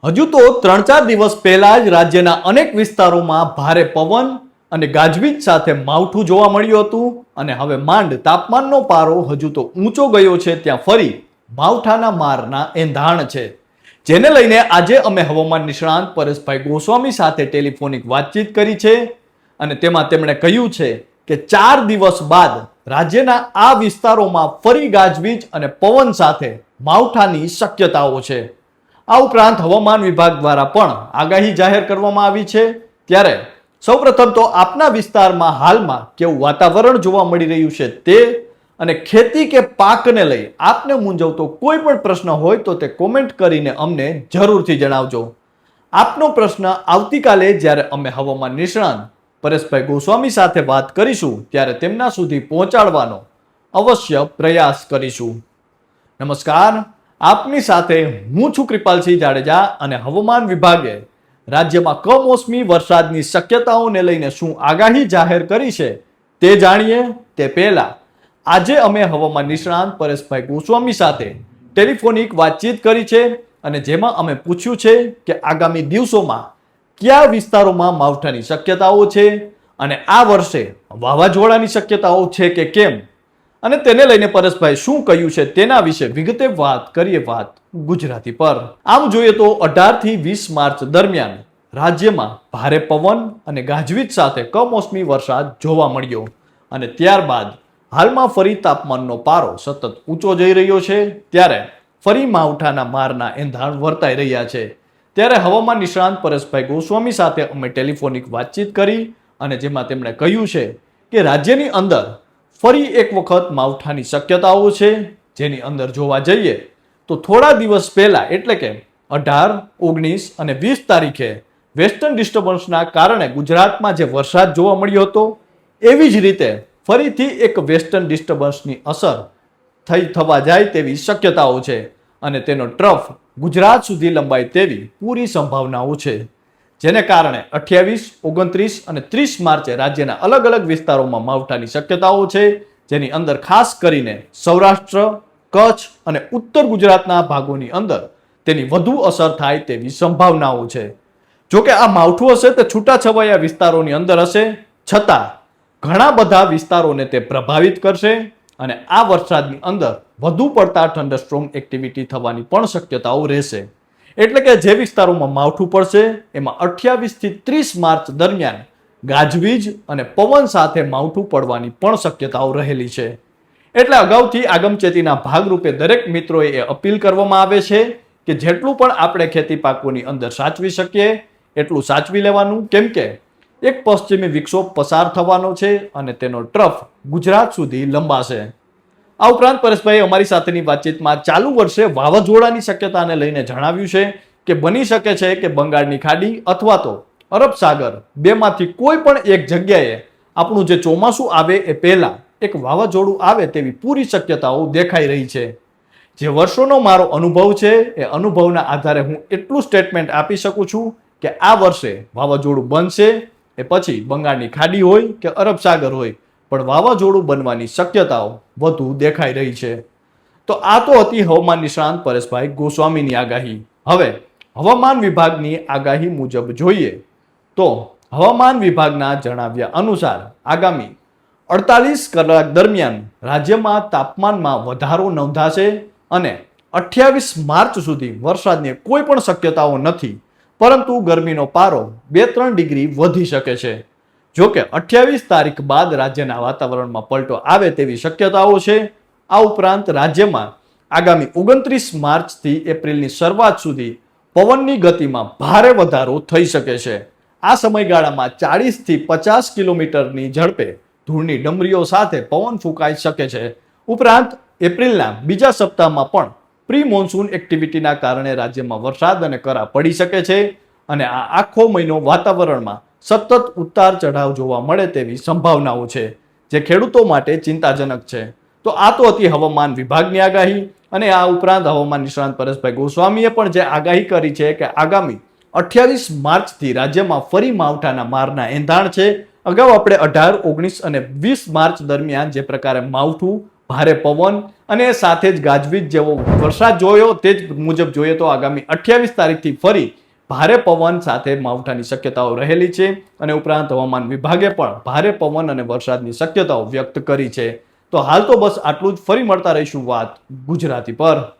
હજુ તો 3-4 દિવસ પહેલા જ રાજ્યના અનેક વિસ્તારોમાં ભારે પવન અને ગાજવીજ સાથે માવઠું જોવા મળ્યું હતું અને હવે માંડ તાપમાનનો પારો હજુ તો ઊંચો ગયો છે ત્યાં ફરી માવઠાના મારના એંધાણ છે, જેને લઈને આજે અમે હવામાન નિષ્ણાંત પરેશભાઈ ગોસ્વામી સાથે ટેલિફોનિક વાતચીત કરી છે અને તેમાં તેમણે કહ્યું છે કે 4 દિવસ બાદ રાજ્યના આ વિસ્તારોમાં ફરી ગાજવીજ અને પવન સાથે માવઠાની શક્યતાઓ છે। આ ઉપરાંત હવામાન વિભાગ દ્વારા પણ આગાહી જાહેર કરવામાં આવી છે। ત્યારે સૌપ્રથમ તો આપના વિસ્તારમાં હાલમાં કેવું વાતાવરણ જોવા મળી રહ્યું છે તે અને ખેતી કે પાકને લઈ આપને મૂંઝવતો કોઈ પણ પ્રશ્ન હોય તો તે કોમેન્ટ કરીને અમને જરૂરથી જણાવજો। આપનો પ્રશ્ન આવતીકાલે જ્યારે અમે હવામાન નિષ્ણાંત પરેશભાઈ ગોસ્વામી સાથે વાત કરીશું ત્યારે તેમના સુધી પહોંચાડવાનો અવશ્ય પ્રયાસ કરીશું। નમસ્કાર, આપની સાથે હું છું કૃપાલસિંહ જાડેજા અને હવામાન વિભાગે રાજ્યમાં કમોસમી વરસાદની શક્યતાઓને લઈને શું આગાહી જાહેર કરી છે તે જાણીએ તે પહેલા આજે અમે હવામાન નિષ્ણાંત પરેશભાઈ ગોસ્વામી સાથે ટેલિફોનિક વાતચીત કરી છે અને જેમાં અમે પૂછ્યું છે કે આગામી દિવસોમાં કયા વિસ્તારોમાં માવઠાની શક્યતાઓ છે અને આ વર્ષે વાવાઝોડાની શક્યતાઓ છે કે કેમ અને તેને લઈને પરેશભાઈ શું કહ્યું છે તેના વિશે વિગતે વાત કરીએ ગુજરાતી પર। આમ જોઈએ તો 18 થી 20 માર્ચ દરમિયાન રાજ્યમાં ભારે પવન અને ગાજવીજ સાથે કમોસમી વરસાદ જોવા મળ્યો અને ત્યારબાદ હાલમાં ફરી તાપમાનનો પારો સતત ઊંચો જઈ રહ્યો છે ત્યારે ફરી માવઠાના મારના એંધાણ વર્તાઈ રહ્યા છે। ત્યારે હવામાન નિષ્ણાંત પરેશભાઈ ગોસ્વામી સાથે અમે ટેલિફોનિક વાતચીત કરી અને જેમાં તેમણે કહ્યું છે કે રાજ્યની અંદર ફરી એક વખત માવઠાની શક્યતાઓ છે, જેની અંદર જોવા જઈએ તો થોડા દિવસ પહેલા એટલે કે 18, 19 અને 20 તારીખે વેસ્ટર્ન ડિસ્ટર્બન્સના કારણે ગુજરાતમાં જે વરસાદ જોવા મળ્યો હતો એવી જ રીતે ફરીથી એક વેસ્ટર્ન ડિસ્ટર્બન્સની અસર થવા જાય તેવી શક્યતાઓ છે અને તેનો ટ્રફ ગુજરાત સુધી લંબાય તેવી પૂરી સંભાવનાઓ છે, જેને કારણે 28, 29 અને 30 માર્ચે રાજ્યના અલગ અલગ વિસ્તારોમાં માવઠાની શક્યતાઓ છે, જેની અંદર ખાસ કરીને સૌરાષ્ટ્ર, કચ્છ અને ઉત્તર ગુજરાતના ભાગોની અંદર તેની વધુ અસર થાય તેવી સંભાવનાઓ છે। જોકે આ માવઠું હશે તે છૂટાછવાયા વિસ્તારોની અંદર હશે, છતાં ઘણા બધા વિસ્તારોને તે પ્રભાવિત કરશે અને આ વરસાદની અંદર વધુ પડતા થંડરસ્ટ્રોમ એક્ટિવિટી થવાની પણ શક્યતાઓ રહેશે। એટલે કે જે વિસ્તારોમાં માવઠું પડશે એમાં 28 થી 30 માર્ચ દરમિયાન ગાજવીજ અને પવન સાથે માવઠું પડવાની પણ શક્યતાઓ રહેલી છે। એટલે અગાઉથી આગમચેતીના ભાગરૂપે દરેક મિત્રોએ એ અપીલ કરવામાં આવે છે કે જેટલું પણ આપણે ખેતી પાકોની અંદર સાચવી શકીએ એટલું સાચવી લેવાનું, કેમ કે એક પશ્ચિમી વિક્ષોભ પસાર થવાનો છે અને તેનો ટ્રફ ગુજરાત સુધી લંબાશે। આ ઉપરાંત પરેશભાઈ અમારી સાથેની વાતચીતમાં ચાલુ વર્ષે વાવાઝોડાની શક્યતાને લઈને જણાવ્યું છે કે બની શકે છે કે બંગાળની ખાડી અથવા તો અરબ સાગર બેમાંથી કોઈ પણ એક જગ્યાએ આપણું જે ચોમાસું આવે એ પહેલા એક વાવાઝોડું આવે તેવી પૂરી શક્યતાઓ દેખાઈ રહી છે। જે વર્ષોનો મારો અનુભવ છે એ અનુભવના આધારે હું એટલું સ્ટેટમેન્ટ આપી શકું છું કે આ વર્ષે વાવાઝોડું બનશે, એ પછી બંગાળની ખાડી હોય કે અરબ સાગર હોય પણ વાવાઝોડું બનવાની શક્યતાઓ વધુ દેખાઈ રહી છે। તો આ તો હતી હવામાન નિષ્ણાંત પરેશભાઈ ગોસ્વામીની આગાહી। હવે હવામાન વિભાગની આગાહી મુજબ જોઈએ તો હવામાન વિભાગના જણાવ્યા અનુસાર આગામી 48 કલાક દરમિયાન રાજ્યમાં તાપમાનમાં વધારો નોંધાશે અને 28 માર્ચ સુધી વરસાદની કોઈ પણ શક્યતાઓ નથી, પરંતુ ગરમીનો પારો 2-3 ડિગ્રી વધી શકે છે। જોકે 28 તારીખ બાદ રાજ્યના વાતાવરણમાં પલટો આવે તેવી શક્યતાઓ છે। આ ઉપરાંત રાજ્યમાં આગામી 29 માર્ચથી એપ્રિલની શરૂઆત સુધી પવનની ગતિમાં ભારે વધારો થઈ શકે છે। આ સમયગાળામાં 40 થી 50 કિલોમીટરની ઝડપે ધૂળની ડમરીઓ સાથે પવન ફૂંકાઈ શકે છે। ઉપરાંત એપ્રિલના બીજા સપ્તાહમાં પણ પ્રી મોન્સૂન એક્ટિવિટીના કારણે રાજ્યમાં વરસાદ અને કરા પડી શકે છે અને આ આખો મહિનો વાતાવરણમાં સતત ઉતાર ચઢાવ જોવા મળે તેવી સંભાવનાઓ છે, જે ખેડૂતો માટે ચિંતાજનક છે। તો આ તો હતી હવામાન વિભાગની આગાહી અને આ ઉપરાંત હવામાન નિષ્ણાંત પરેશભાઈ ગોસ્વામીએ પણ જે આગાહી કરી છે કે આગામી 28 માર્ચથી રાજ્યમાં ફરી માવઠાના મારના એંધાણ છે। અગાઉ આપણે 18, 19 અને 20 માર્ચ દરમિયાન જે પ્રકારે માવઠું ભારે પવન અને સાથે જ ગાજવીજ જેવો વરસાદ જોયો તે જ મુજબ જોઈએ તો આગામી 28 તારીખથી ફરી ભારે પવન સાથે માવઠાની શક્યતાઓ રહેલી છે અને ઉપરાંત હવામાન વિભાગે પણ ભારે પવન અને વરસાદની શક્યતાઓ વ્યક્ત કરી છે. તો હાલ તો બસ આટલું જ. ફરી મળતા રહીશું વાત ગુજરાતી પર.